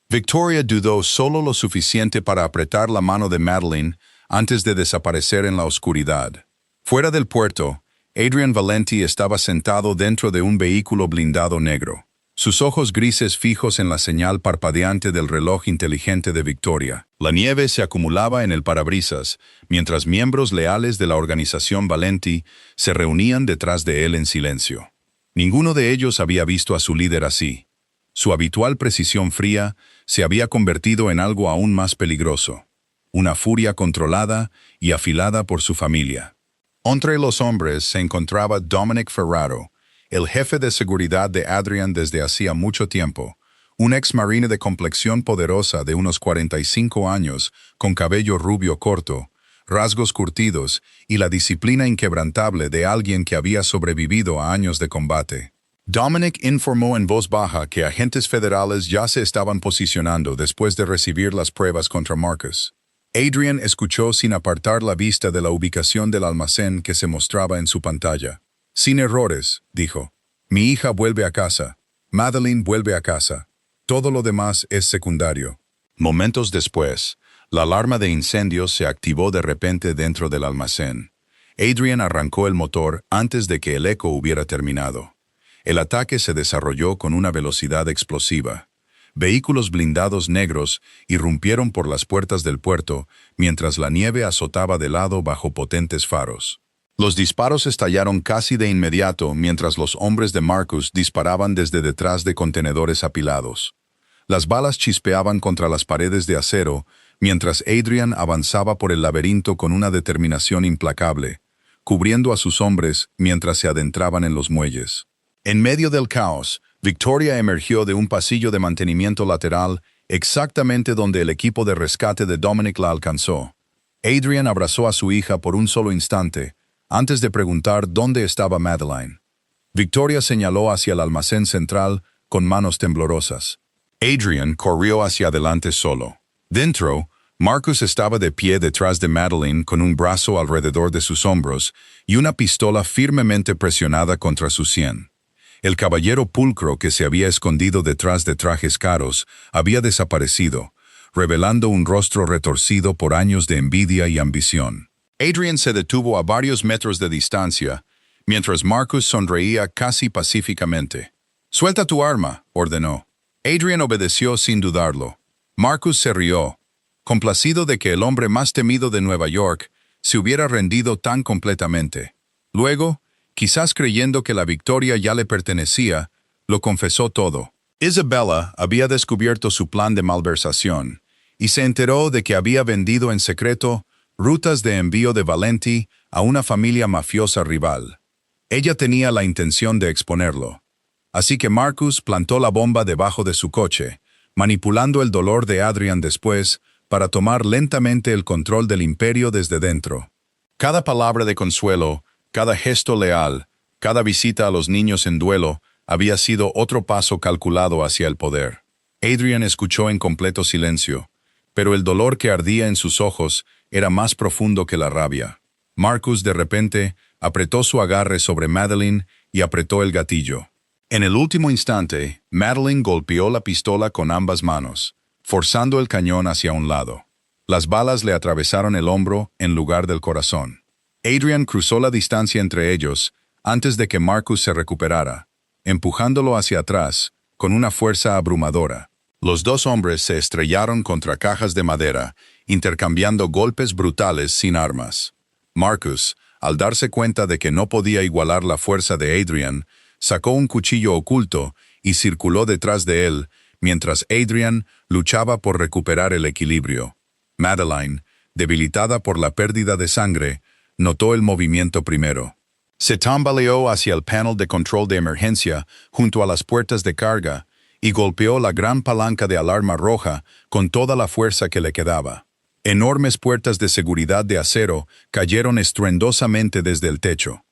Victoria dudó solo lo suficiente para apretar la mano de Madeline antes de desaparecer en la oscuridad. Fuera del puerto, Adrian Valenti estaba sentado dentro de un vehículo blindado negro, sus ojos grises fijos en la señal parpadeante del reloj inteligente de Victoria. La nieve se acumulaba en el parabrisas, mientras miembros leales de la organización Valenti se reunían detrás de él en silencio. Ninguno de ellos había visto a su líder así. Su habitual precisión fría se había convertido en algo aún más peligroso, una furia controlada y afilada por su familia. Entre los hombres se encontraba Dominic Ferraro, el jefe de seguridad de Adrian desde hacía mucho tiempo, un ex marine de complexión poderosa de unos 45 años, con cabello rubio corto, rasgos curtidos y la disciplina inquebrantable de alguien que había sobrevivido a años de combate. Dominic informó en voz baja que agentes federales ya se estaban posicionando después de recibir las pruebas contra Marcus. Adrian escuchó sin apartar la vista de la ubicación del almacén que se mostraba en su pantalla. Sin errores, dijo. Mi hija vuelve a casa. Madeline vuelve a casa. Todo lo demás es secundario. Momentos después, la alarma de incendios se activó de repente dentro del almacén. Adrian arrancó el motor antes de que el eco hubiera terminado. El ataque se desarrolló con una velocidad explosiva. Vehículos blindados negros irrumpieron por las puertas del puerto, mientras la nieve azotaba de lado bajo potentes faros. Los disparos estallaron casi de inmediato mientras los hombres de Marcus disparaban desde detrás de contenedores apilados. Las balas chispeaban contra las paredes de acero, mientras Adrian avanzaba por el laberinto con una determinación implacable, cubriendo a sus hombres mientras se adentraban en los muelles. En medio del caos, Victoria emergió de un pasillo de mantenimiento lateral exactamente donde el equipo de rescate de Dominic la alcanzó. Adrian abrazó a su hija por un solo instante, antes de preguntar dónde estaba Madeline. Victoria señaló hacia el almacén central con manos temblorosas. Adrian corrió hacia adelante solo. Dentro, Marcus estaba de pie detrás de Madeline con un brazo alrededor de sus hombros y una pistola firmemente presionada contra su sien. El caballero pulcro que se había escondido detrás de trajes caros había desaparecido, revelando un rostro retorcido por años de envidia y ambición. Adrian se detuvo a varios metros de distancia, mientras Marcus sonreía casi pacíficamente. «Suelta tu arma», ordenó. Adrian obedeció sin dudarlo. Marcus se rió, complacido de que el hombre más temido de Nueva York se hubiera rendido tan completamente. Luego, quizás creyendo que la victoria ya le pertenecía, lo confesó todo. Isabella había descubierto su plan de malversación y se enteró de que había vendido en secreto rutas de envío de Valenti a una familia mafiosa rival. Ella tenía la intención de exponerlo. Así que Marcus plantó la bomba debajo de su coche, manipulando el dolor de Adrian después para tomar lentamente el control del imperio desde dentro. Cada palabra de consuelo, cada gesto leal, cada visita a los niños en duelo había sido otro paso calculado hacia el poder. Adrian escuchó en completo silencio, pero el dolor que ardía en sus ojos era más profundo que la rabia. Marcus, de repente, apretó su agarre sobre Madeline y apretó el gatillo. En el último instante, Madeline golpeó la pistola con ambas manos, forzando el cañón hacia un lado. Las balas le atravesaron el hombro en lugar del corazón. Adrian cruzó la distancia entre ellos antes de que Marcus se recuperara, empujándolo hacia atrás con una fuerza abrumadora. Los dos hombres se estrellaron contra cajas de madera, intercambiando golpes brutales sin armas. Marcus, al darse cuenta de que no podía igualar la fuerza de Adrian, sacó un cuchillo oculto y circuló detrás de él, mientras Adrian luchaba por recuperar el equilibrio. Madeline, debilitada por la pérdida de sangre, notó el movimiento primero. Se tambaleó hacia el panel de control de emergencia junto a las puertas de carga y golpeó la gran palanca de alarma roja con toda la fuerza que le quedaba. Enormes puertas de seguridad de acero cayeron estruendosamente desde el techo.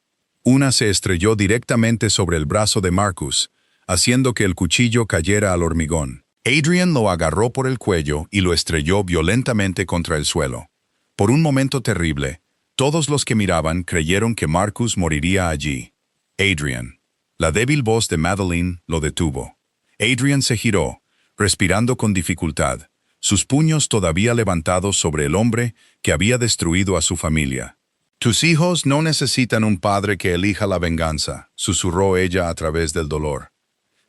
Una se estrelló directamente sobre el brazo de Marcus, haciendo que el cuchillo cayera al hormigón. Adrian lo agarró por el cuello y lo estrelló violentamente contra el suelo. Por un momento terrible, todos los que miraban creyeron que Marcus moriría allí. Adrian. La débil voz de Madeline lo detuvo. Adrian se giró, respirando con dificultad, sus puños todavía levantados sobre el hombre que había destruido a su familia. «Tus hijos no necesitan un padre que elija la venganza», susurró ella a través del dolor.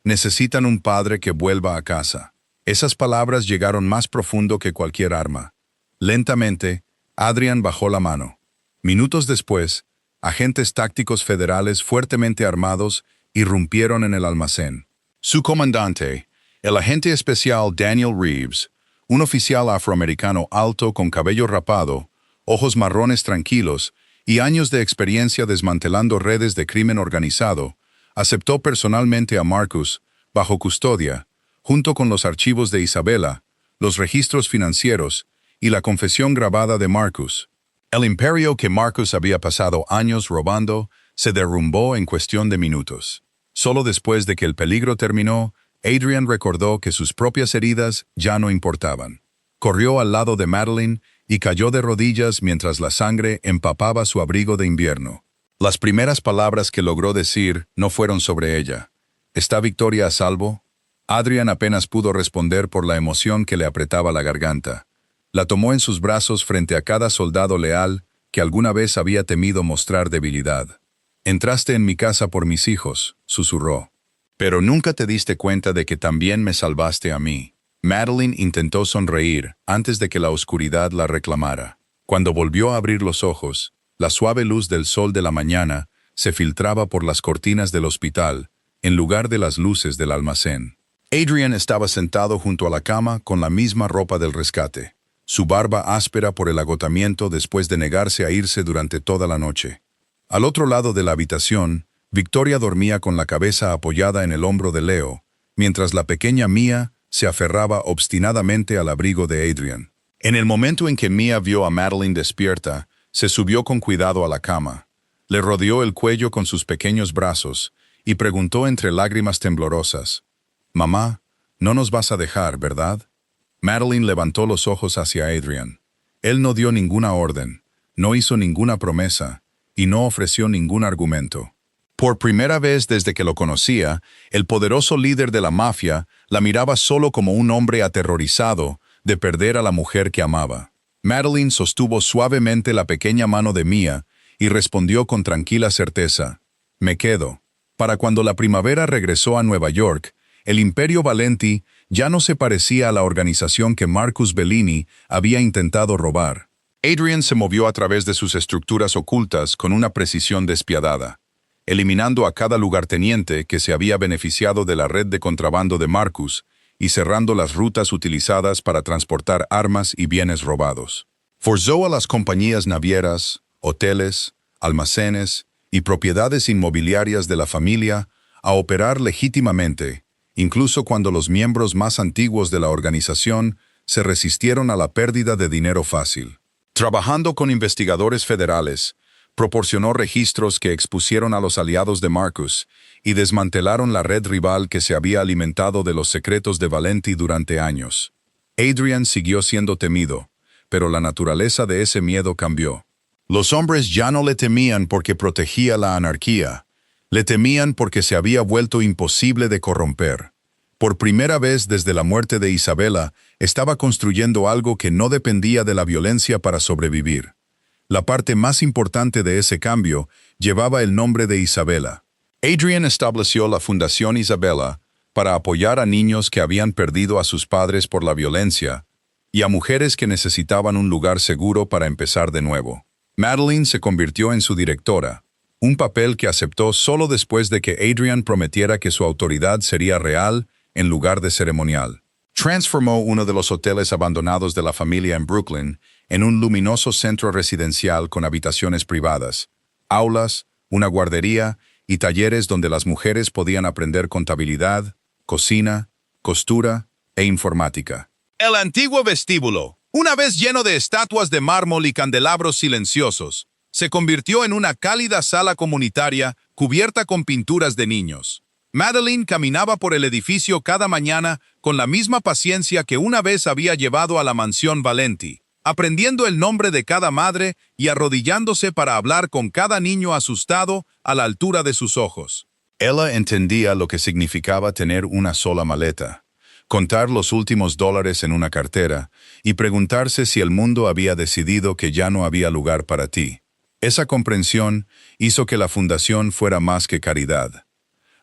«Necesitan un padre que vuelva a casa». Esas palabras llegaron más profundo que cualquier arma. Lentamente, Adrian bajó la mano. Minutos después, agentes tácticos federales fuertemente armados irrumpieron en el almacén. Su comandante, el agente especial Daniel Reeves, un oficial afroamericano alto con cabello rapado, ojos marrones tranquilos y años de experiencia desmantelando redes de crimen organizado, aceptó personalmente a Marcus, bajo custodia, junto con los archivos de Isabella, los registros financieros y la confesión grabada de Marcus. El imperio que Marcus había pasado años robando se derrumbó en cuestión de minutos. Solo después de que el peligro terminó, Adrian recordó que sus propias heridas ya no importaban. Corrió al lado de Madeline y cayó de rodillas mientras la sangre empapaba su abrigo de invierno. Las primeras palabras que logró decir no fueron sobre ella. ¿Está Victoria a salvo? Adrian apenas pudo responder por la emoción que le apretaba la garganta. La tomó en sus brazos frente a cada soldado leal que alguna vez había temido mostrar debilidad. «Entraste en mi casa por mis hijos», susurró. «Pero nunca te diste cuenta de que también me salvaste a mí». Madeline intentó sonreír antes de que la oscuridad la reclamara. Cuando volvió a abrir los ojos, la suave luz del sol de la mañana se filtraba por las cortinas del hospital, en lugar de las luces del almacén. Adrian estaba sentado junto a la cama con la misma ropa del rescate, su barba áspera por el agotamiento después de negarse a irse durante toda la noche. Al otro lado de la habitación, Victoria dormía con la cabeza apoyada en el hombro de Leo, mientras la pequeña Mia se aferraba obstinadamente al abrigo de Adrian. En el momento en que Mia vio a Madeline despierta, se subió con cuidado a la cama, le rodeó el cuello con sus pequeños brazos y preguntó entre lágrimas temblorosas: «Mamá, no nos vas a dejar, ¿verdad?» Madeline levantó los ojos hacia Adrian. Él no dio ninguna orden, no hizo ninguna promesa y no ofreció ningún argumento. Por primera vez desde que lo conocía, el poderoso líder de la mafia la miraba solo como un hombre aterrorizado de perder a la mujer que amaba. Madeline sostuvo suavemente la pequeña mano de Mia y respondió con tranquila certeza: «Me quedo». Para cuando la primavera regresó a Nueva York, el Imperio Valenti ya no se parecía a la organización que Marcus Bellini había intentado robar. Adrian se movió a través de sus estructuras ocultas con una precisión despiadada, eliminando a cada lugarteniente que se había beneficiado de la red de contrabando de Marcus y cerrando las rutas utilizadas para transportar armas y bienes robados. Forzó a las compañías navieras, hoteles, almacenes y propiedades inmobiliarias de la familia a operar legítimamente, incluso cuando los miembros más antiguos de la organización se resistieron a la pérdida de dinero fácil. Trabajando con investigadores federales, proporcionó registros que expusieron a los aliados de Marcus y desmantelaron la red rival que se había alimentado de los secretos de Valenti durante años. Adrian siguió siendo temido, pero la naturaleza de ese miedo cambió. Los hombres ya no le temían porque protegía la anarquía, le temían porque se había vuelto imposible de corromper. Por primera vez desde la muerte de Isabella, estaba construyendo algo que no dependía de la violencia para sobrevivir. La parte más importante de ese cambio llevaba el nombre de Isabella. Adrian estableció la Fundación Isabella para apoyar a niños que habían perdido a sus padres por la violencia y a mujeres que necesitaban un lugar seguro para empezar de nuevo. Madeline se convirtió en su directora, un papel que aceptó solo después de que Adrian prometiera que su autoridad sería real en lugar de ceremonial. Transformó uno de los hoteles abandonados de la familia en Brooklyn en un luminoso centro residencial con habitaciones privadas, aulas, una guardería y talleres donde las mujeres podían aprender contabilidad, cocina, costura e informática. El antiguo vestíbulo, una vez lleno de estatuas de mármol y candelabros silenciosos, se convirtió en una cálida sala comunitaria cubierta con pinturas de niños. Madeline caminaba por el edificio cada mañana con la misma paciencia que una vez había llevado a la mansión Valenti, aprendiendo el nombre de cada madre y arrodillándose para hablar con cada niño asustado a la altura de sus ojos. Ella entendía lo que significaba tener una sola maleta, contar los últimos dólares en una cartera y preguntarse si el mundo había decidido que ya no había lugar para ti. Esa comprensión hizo que la fundación fuera más que caridad.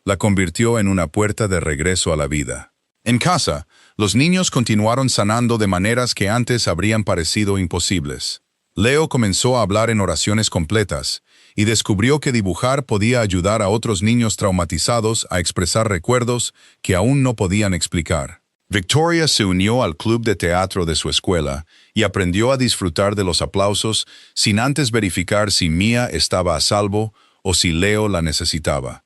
La convirtió en una puerta de regreso a la vida. En casa, los niños continuaron sanando de maneras que antes habrían parecido imposibles. Leo comenzó a hablar en oraciones completas y descubrió que dibujar podía ayudar a otros niños traumatizados a expresar recuerdos que aún no podían explicar. Victoria se unió al club de teatro de su escuela y aprendió a disfrutar de los aplausos sin antes verificar si Mia estaba a salvo o si Leo la necesitaba.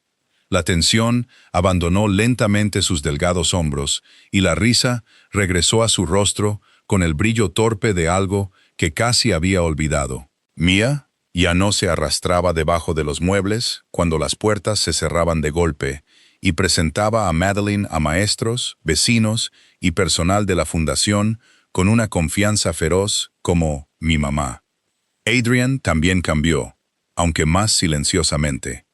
La tensión abandonó lentamente sus delgados hombros y la risa regresó a su rostro con el brillo torpe de algo que casi había olvidado. Mia ya no se arrastraba debajo de los muebles cuando las puertas se cerraban de golpe y presentaba a Madeline a maestros, vecinos y personal de la fundación con una confianza feroz como mi mamá. Adrian también cambió, aunque más silenciosamente.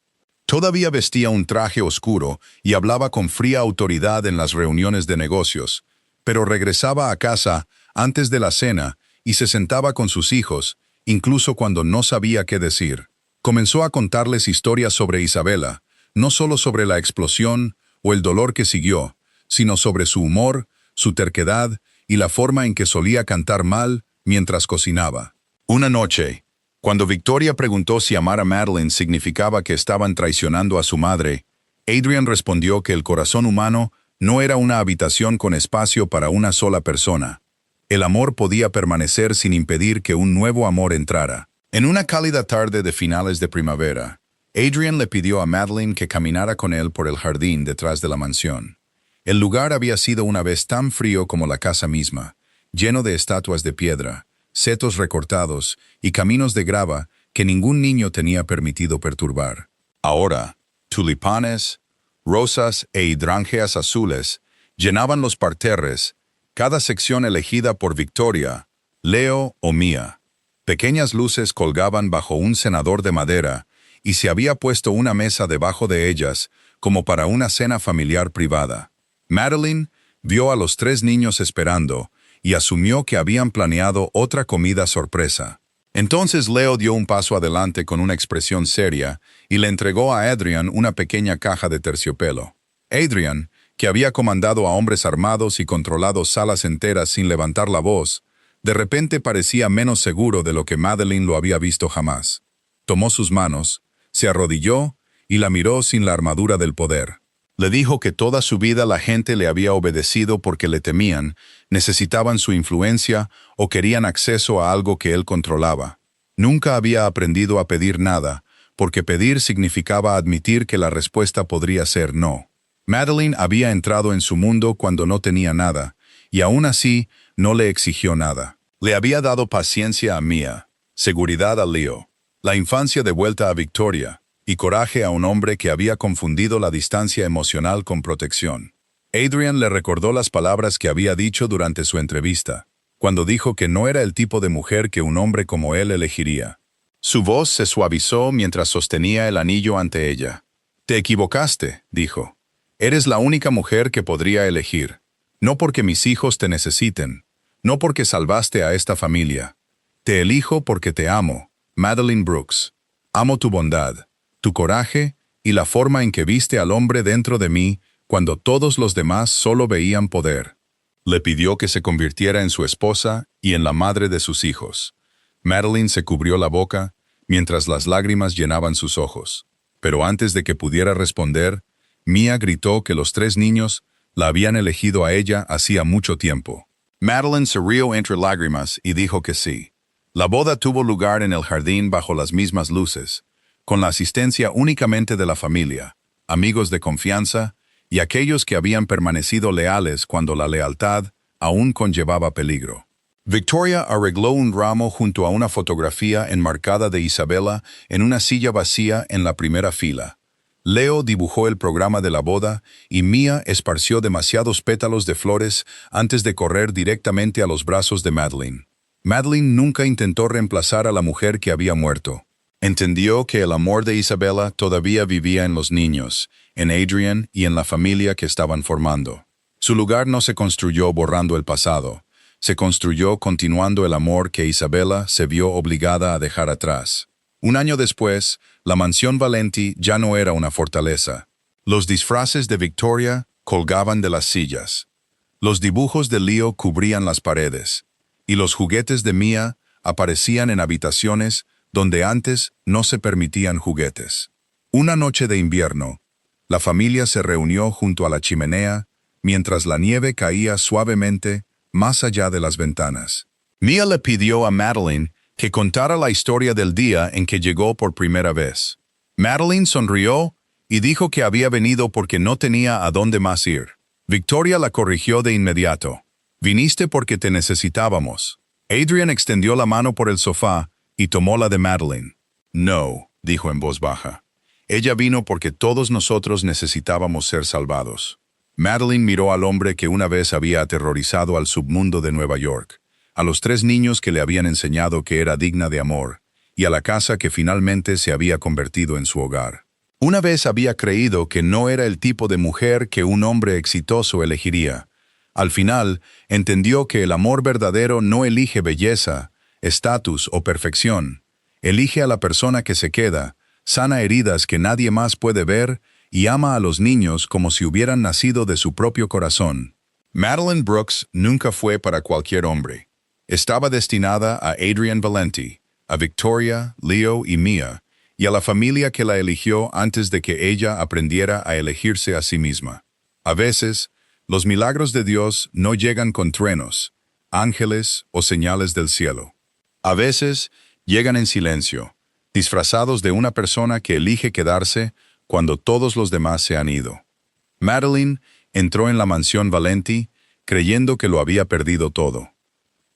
Todavía vestía un traje oscuro y hablaba con fría autoridad en las reuniones de negocios, pero regresaba a casa antes de la cena y se sentaba con sus hijos, incluso cuando no sabía qué decir. Comenzó a contarles historias sobre Isabela, no solo sobre la explosión o el dolor que siguió, sino sobre su humor, su terquedad y la forma en que solía cantar mal mientras cocinaba. Una noche, cuando Victoria preguntó si amar a Madeline significaba que estaban traicionando a su madre, Adrian respondió que el corazón humano no era una habitación con espacio para una sola persona. El amor podía permanecer sin impedir que un nuevo amor entrara. En una cálida tarde de finales de primavera, Adrian le pidió a Madeline que caminara con él por el jardín detrás de la mansión. El lugar había sido una vez tan frío como la casa misma, lleno de estatuas de piedra, setos recortados y caminos de grava que ningún niño tenía permitido perturbar. Ahora, tulipanes, rosas e hidrangeas azules llenaban los parterres, cada sección elegida por Victoria, Leo o Mia. Pequeñas luces colgaban bajo un cenador de madera y se había puesto una mesa debajo de ellas como para una cena familiar privada. Madeline vio a los 3 niños esperando y asumió que habían planeado otra comida sorpresa. Entonces Leo dio un paso adelante con una expresión seria y le entregó a Adrian una pequeña caja de terciopelo. Adrian, que había comandado a hombres armados y controlado salas enteras sin levantar la voz, de repente parecía menos seguro de lo que Madeline lo había visto jamás. Tomó sus manos, se arrodilló y la miró sin la armadura del poder. Le dijo que toda su vida la gente le había obedecido porque le temían, necesitaban su influencia o querían acceso a algo que él controlaba. Nunca había aprendido a pedir nada, porque pedir significaba admitir que la respuesta podría ser no. Madeline había entrado en su mundo cuando no tenía nada, y aún así no le exigió nada. Le había dado paciencia a Mia, seguridad a Leo, la infancia de vuelta a Victoria, y coraje a un hombre que había confundido la distancia emocional con protección. Adrian le recordó las palabras que había dicho durante su entrevista, cuando dijo que no era el tipo de mujer que un hombre como él elegiría. Su voz se suavizó mientras sostenía el anillo ante ella. «Te equivocaste», dijo. «Eres la única mujer que podría elegir. No porque mis hijos te necesiten, no porque salvaste a esta familia. Te elijo porque te amo, Madeline Brooks. Amo tu bondad, tu coraje y la forma en que viste al hombre dentro de mí cuando todos los demás solo veían poder». Le pidió que se convirtiera en su esposa y en la madre de sus hijos. Madeline se cubrió la boca mientras las lágrimas llenaban sus ojos. Pero antes de que pudiera responder, Mia gritó que los 3 niños la habían elegido a ella hacía mucho tiempo. Madeline se rió entre lágrimas y dijo que sí. La boda tuvo lugar en el jardín bajo las mismas luces, con la asistencia únicamente de la familia, amigos de confianza y aquellos que habían permanecido leales cuando la lealtad aún conllevaba peligro. Victoria arregló un ramo junto a una fotografía enmarcada de Isabela en una silla vacía en la primera fila. Leo dibujó el programa de la boda y Mia esparció demasiados pétalos de flores antes de correr directamente a los brazos de Madeline. Madeline nunca intentó reemplazar a la mujer que había muerto. Entendió que el amor de Isabela todavía vivía en los niños, en Adrian y en la familia que estaban formando. Su lugar no se construyó borrando el pasado, se construyó continuando el amor que Isabela se vio obligada a dejar atrás. Un año después, la mansión Valenti ya no era una fortaleza. Los disfraces de Victoria colgaban de las sillas. Los dibujos de Leo cubrían las paredes, y los juguetes de Mia aparecían en habitaciones donde antes no se permitían juguetes. Una noche de invierno, la familia se reunió junto a la chimenea mientras la nieve caía suavemente más allá de las ventanas. Mia le pidió a Madeline que contara la historia del día en que llegó por primera vez. Madeline sonrió y dijo que había venido porque no tenía a dónde más ir. Victoria la corrigió de inmediato. «Viniste porque te necesitábamos». Adrian extendió la mano por el sofá y tomó la de Madeline. «No», dijo en voz baja. «Ella vino porque todos nosotros necesitábamos ser salvados». Madeline miró al hombre que una vez había aterrorizado al submundo de Nueva York, a los 3 niños que le habían enseñado que era digna de amor, y a la casa que finalmente se había convertido en su hogar. Una vez había creído que no era el tipo de mujer que un hombre exitoso elegiría. Al final, entendió que el amor verdadero no elige belleza, estatus o perfección. Elige a la persona que se queda, sana heridas que nadie más puede ver y ama a los niños como si hubieran nacido de su propio corazón. Madeline Brooks nunca fue para cualquier hombre. Estaba destinada a Adrian Valenti, a Victoria, Leo y Mia, y a la familia que la eligió antes de que ella aprendiera a elegirse a sí misma. A veces, los milagros de Dios no llegan con truenos, ángeles o señales del cielo. A veces, llegan en silencio, disfrazados de una persona que elige quedarse cuando todos los demás se han ido. Madeline entró en la mansión Valenti creyendo que lo había perdido todo.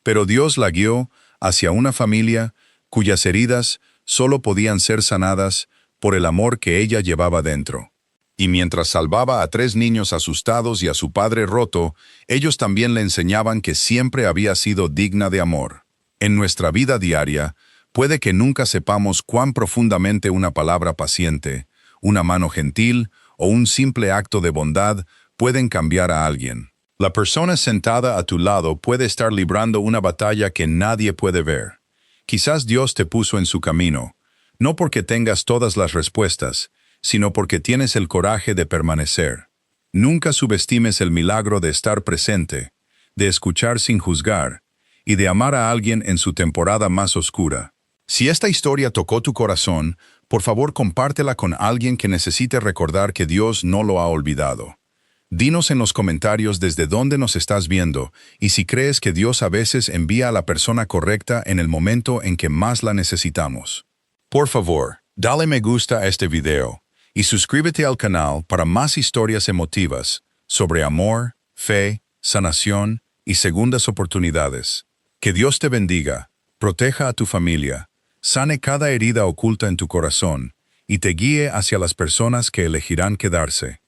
Pero Dios la guió hacia una familia cuyas heridas solo podían ser sanadas por el amor que ella llevaba dentro. Y mientras salvaba a 3 niños asustados y a su padre roto, ellos también le enseñaban que siempre había sido digna de amor. En nuestra vida diaria, puede que nunca sepamos cuán profundamente una palabra paciente, una mano gentil o un simple acto de bondad pueden cambiar a alguien. La persona sentada a tu lado puede estar librando una batalla que nadie puede ver. Quizás Dios te puso en su camino, no porque tengas todas las respuestas, sino porque tienes el coraje de permanecer. Nunca subestimes el milagro de estar presente, de escuchar sin juzgar, y de amar a alguien en su temporada más oscura. Si esta historia tocó tu corazón, por favor compártela con alguien que necesite recordar que Dios no lo ha olvidado. Dinos en los comentarios desde dónde nos estás viendo y si crees que Dios a veces envía a la persona correcta en el momento en que más la necesitamos. Por favor, dale me gusta a este video y suscríbete al canal para más historias emotivas sobre amor, fe, sanación y segundas oportunidades. Que Dios te bendiga, proteja a tu familia, sane cada herida oculta en tu corazón y te guíe hacia las personas que elegirán quedarse.